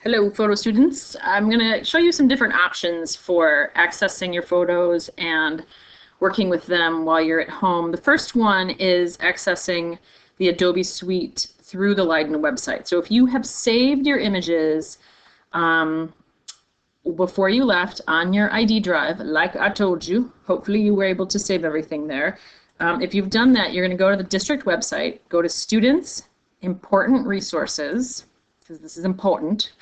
Hello, photo students. I'm going to show you some different options for accessing your photos and working with them while you're at home. The first one is accessing the Adobe Suite through the Leiden website. So if you have saved your images before you left on your ID drive, like I told you, hopefully you were able to save everything there. If you've done that, you're going to go to the district website, go to Students, Important Resources, because this is important.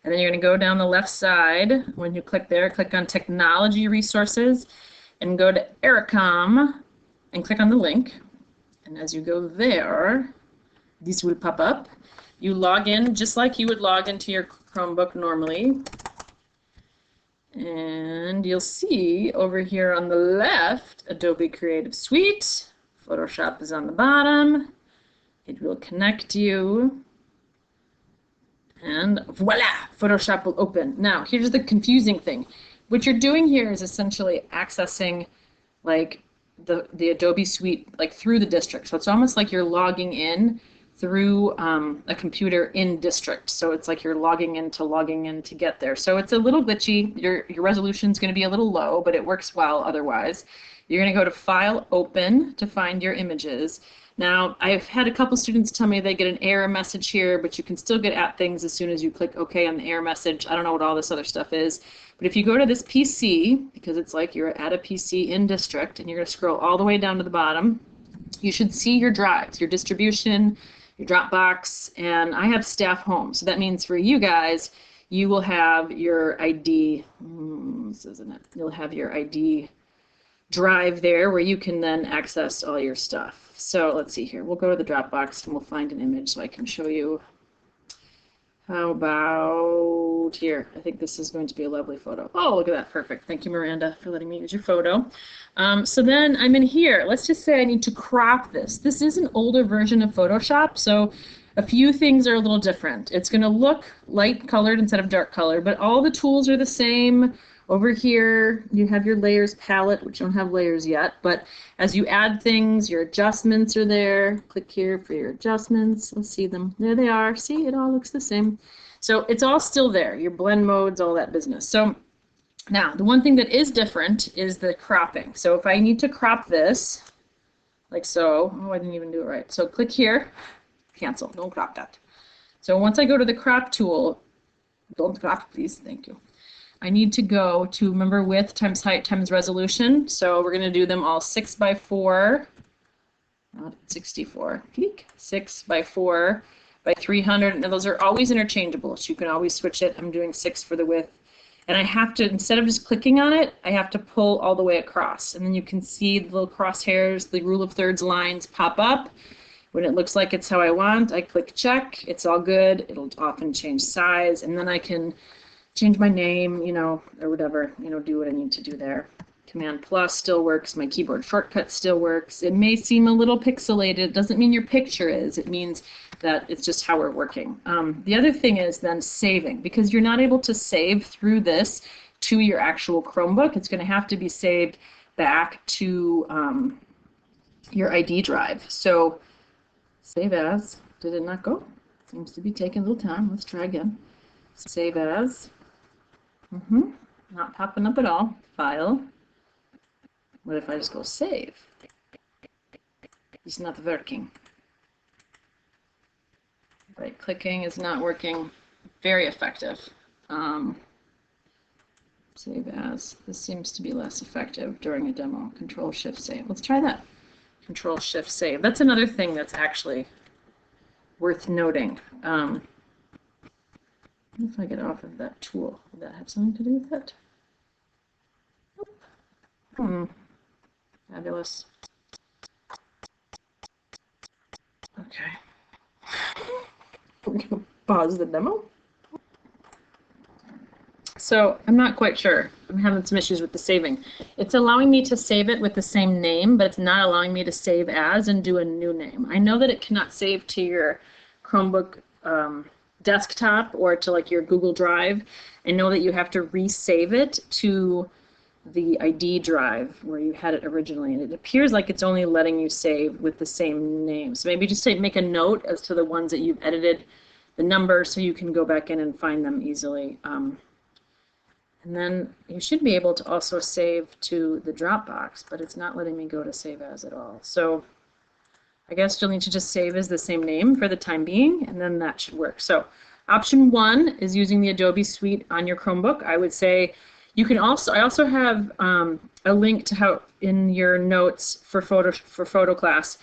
And then you're going to go down the left side. When you click there, click on Technology Resources and go to Ericom and click on the link. And as you go there, this will pop up. You log in just like you would log into your Chromebook normally. And you'll see over here on the left, Adobe Creative Suite. Photoshop is on the bottom. It will connect you. And voila, Photoshop will open. Now, here's the confusing thing. What you're doing here is essentially accessing like the Adobe Suite like through the district. So it's almost like you're logging in through a computer in district. So it's like you're logging in to get there. So it's a little glitchy. Your resolution is going to be a little low, but it works well otherwise. You're going to go to File, Open to find your images. Now, I've had a couple students tell me they get an error message here, but you can still get at things as soon as you click OK on the error message. I don't know what all this other stuff is, but if you go to this PC, because it's like you're at a PC in district, and you're going to scroll all the way down to the bottom, you should see your drives, your distribution, your Dropbox, and I have staff home. So that means for you guys, you will have your ID, this isn't it, you'll have your ID drive there where you can then access all your stuff. So let's see here. We'll go to the Dropbox and we'll find an image so I can show you. How about here? I think this is going to be a lovely photo. Oh, look at that. Perfect. Thank you, Miranda, for letting me use your photo. So then I'm in here. Let's just say I need to crop this. This is an older version of Photoshop, so a few things are a little different. It's going to look light colored instead of dark colored, but all the tools are the same. Over here, you have your layers palette, which don't have layers yet, but as you add things, your adjustments are there. Click here for your adjustments. Let's see them. There they are. See, it all looks the same. So it's all still there, your blend modes, all that business. So now, the one thing that is different is the cropping. So if I need to crop this, like so, oh, I didn't even do it right. So click here, cancel, don't crop that. So once I go to the crop tool, don't crop, please, thank you. I need to go to, remember, width times height times resolution. So we're going to do them all 6x4, not 64, click, 6x4 by 300. And those are always interchangeable, so you can always switch it. I'm doing 6 for the width. And I have to, instead of just clicking on it, I have to pull all the way across. And then you can see the little crosshairs, the rule of thirds lines pop up. When it looks like it's how I want, I click check. It's all good. It'll often change size. And then I can change my name, you know, or whatever, you know, do what I need to do there. Command plus still works. My keyboard shortcut still works. It may seem a little pixelated. It doesn't mean your picture is. It means that it's just how we're working. The other thing is then saving, because you're not able to save through this to your actual Chromebook. It's going to have to be saved back to your ID drive. So save as. Did it not go? Seems to be taking a little time. Let's try again. Save as. Not popping up at all. File. What if I just go save? It's not working. Right clicking is not working. Very effective. Save as. This seems to be less effective during a demo. Control Shift Save. Let's try that. Control Shift Save. That's another thing that's actually worth noting. If I get off of that tool, would that have something to do with it? Fabulous. Okay. We're going to pause the demo. So I'm not quite sure. I'm having some issues with the saving. It's allowing me to save it with the same name, but it's not allowing me to save as and do a new name. I know that it cannot save to your Chromebook desktop or to like your Google Drive. I know that you have to resave it to the ID drive where you had it originally, and it appears like it's only letting you save with the same name. So maybe just make a note as to the ones that you've edited the numbers so you can go back in and find them easily. And then you should be able to also save to the Dropbox, but it's not letting me go to save as at all. So I guess you'll need to just save as the same name for the time being, and then that should work. So option 1 is using the Adobe Suite on your Chromebook. I would say you can also, I also have a link to how in your notes for photo class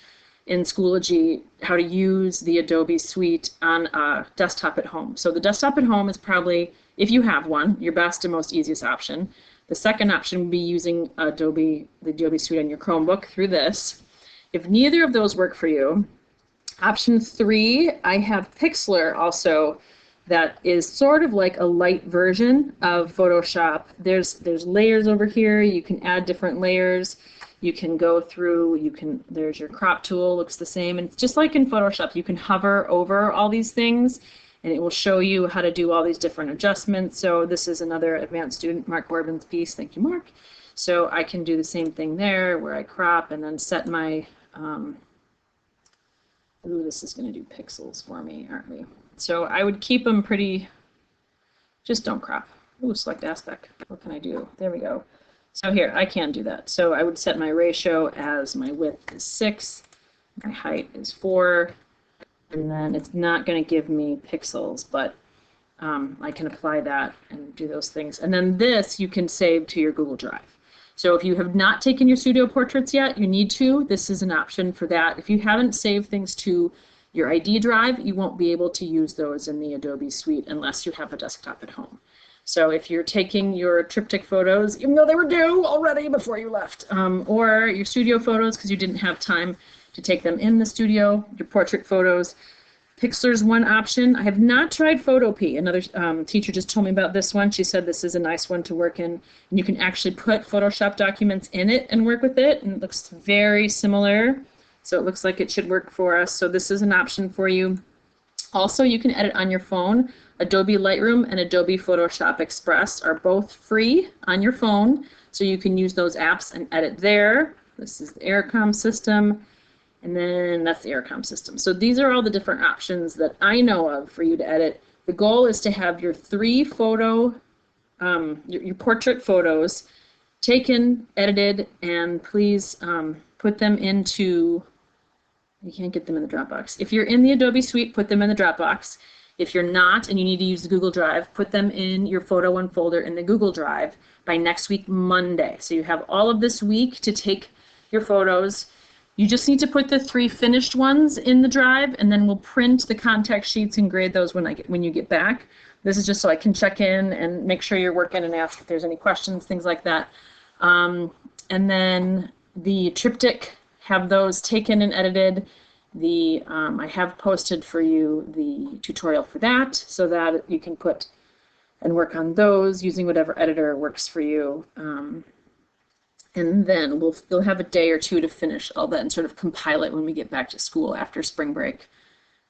in Schoology, how to use the Adobe Suite on a desktop at home. So the desktop at home is probably, if you have one, your best and most easiest option. The second option would be using the Adobe Suite on your Chromebook through this. If neither of those work for you, option 3, I have Pixlr also, that is sort of like a light version of Photoshop. There's layers over here. You can add different layers. You can go through, there's your crop tool, looks the same. And it's just like in Photoshop, you can hover over all these things and it will show you how to do all these different adjustments. So this is another advanced student, Mark Corbin's piece. Thank you, Mark. So I can do the same thing there where I crop and then set my, ooh, this is going to do pixels for me, aren't we? So I would keep them pretty, just don't crop. Ooh, select aspect. What can I do? There we go. So here, I can do that. So I would set my ratio as my width is 6, my height is 4, and then it's not going to give me pixels, but I can apply that and do those things. And then this you can save to your Google Drive. So if you have not taken your studio portraits yet, you need to. This is an option for that. If you haven't saved things to your ID drive, you won't be able to use those in the Adobe Suite unless you have a desktop at home. So if you're taking your triptych photos, even though they were due already before you left, or your studio photos because you didn't have time to take them in the studio, your portrait photos, Pixlr's one option. I have not tried Photopea. Another teacher just told me about this one. She said this is a nice one to work in. And you can actually put Photoshop documents in it and work with it, and it looks very similar. So it looks like it should work for us. So this is an option for you. Also, you can edit on your phone. Adobe Lightroom and Adobe Photoshop Express are both free on your phone, so you can use those apps and edit there. This is the AirCom system, and then that's the AirCom system. So these are all the different options that I know of for you to edit. The goal is to have your 3 photo, your portrait photos taken, edited, and please put them into, you can't get them in the Dropbox. If you're in the Adobe Suite, put them in the Dropbox. If you're not and you need to use the Google Drive, put them in your Photo 1 folder in the Google Drive by next week, Monday. So you have all of this week to take your photos. You just need to put the 3 finished ones in the drive, and then we'll print the contact sheets and grade those when you get back. This is just so I can check in and make sure you're working and ask if there's any questions, things like that. And then the triptych, have those taken and edited. I have posted for you the tutorial for that so that you can put and work on those using whatever editor works for you. And then you'll have a day or 2 to finish all that and sort of compile it when we get back to school after spring break,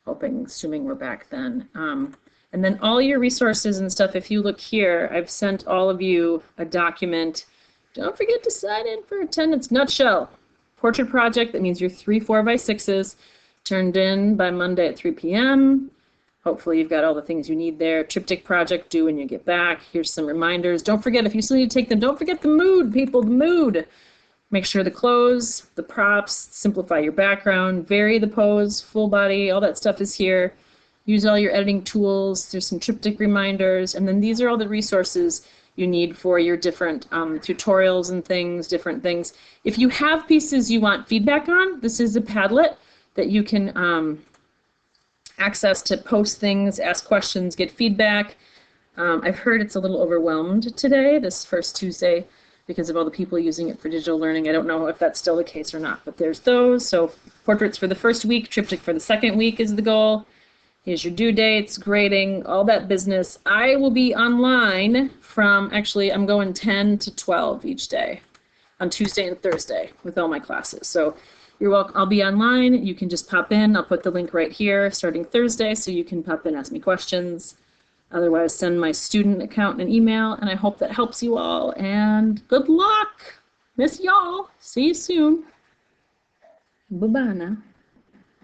assuming we're back then. And then all your resources and stuff, if you look here, I've sent all of you a document. Don't forget to sign in for attendance. Nutshell. Portrait project, that means your 3 4x6s turned in by Monday at 3 p.m. Hopefully you've got all the things you need there. Triptych project due when you get back. Here's some reminders. Don't forget, if you still need to take them, don't forget the mood, people, the mood. Make sure the clothes, the props, simplify your background, vary the pose, full body, all that stuff is here. Use all your editing tools. There's some triptych reminders, and then these are all the resources you need for your different tutorials and things, different things. If you have pieces you want feedback on, this is a Padlet that you can access to post things, ask questions, get feedback. I've heard it's a little overwhelmed today, this first Tuesday, because of all the people using it for digital learning. I don't know if that's still the case or not, but there's those. So portraits for the first week, triptych for the second week is the goal. Here's your due dates, grading, all that business. I will be online from, actually, I'm going 10 to 12 each day on Tuesday and Thursday with all my classes. So you're welcome. I'll be online. You can just pop in. I'll put the link right here starting Thursday, so you can pop in, ask me questions. Otherwise, send my student account an email, and I hope that helps you all. And good luck. Miss y'all. See you soon. Bye-bye now.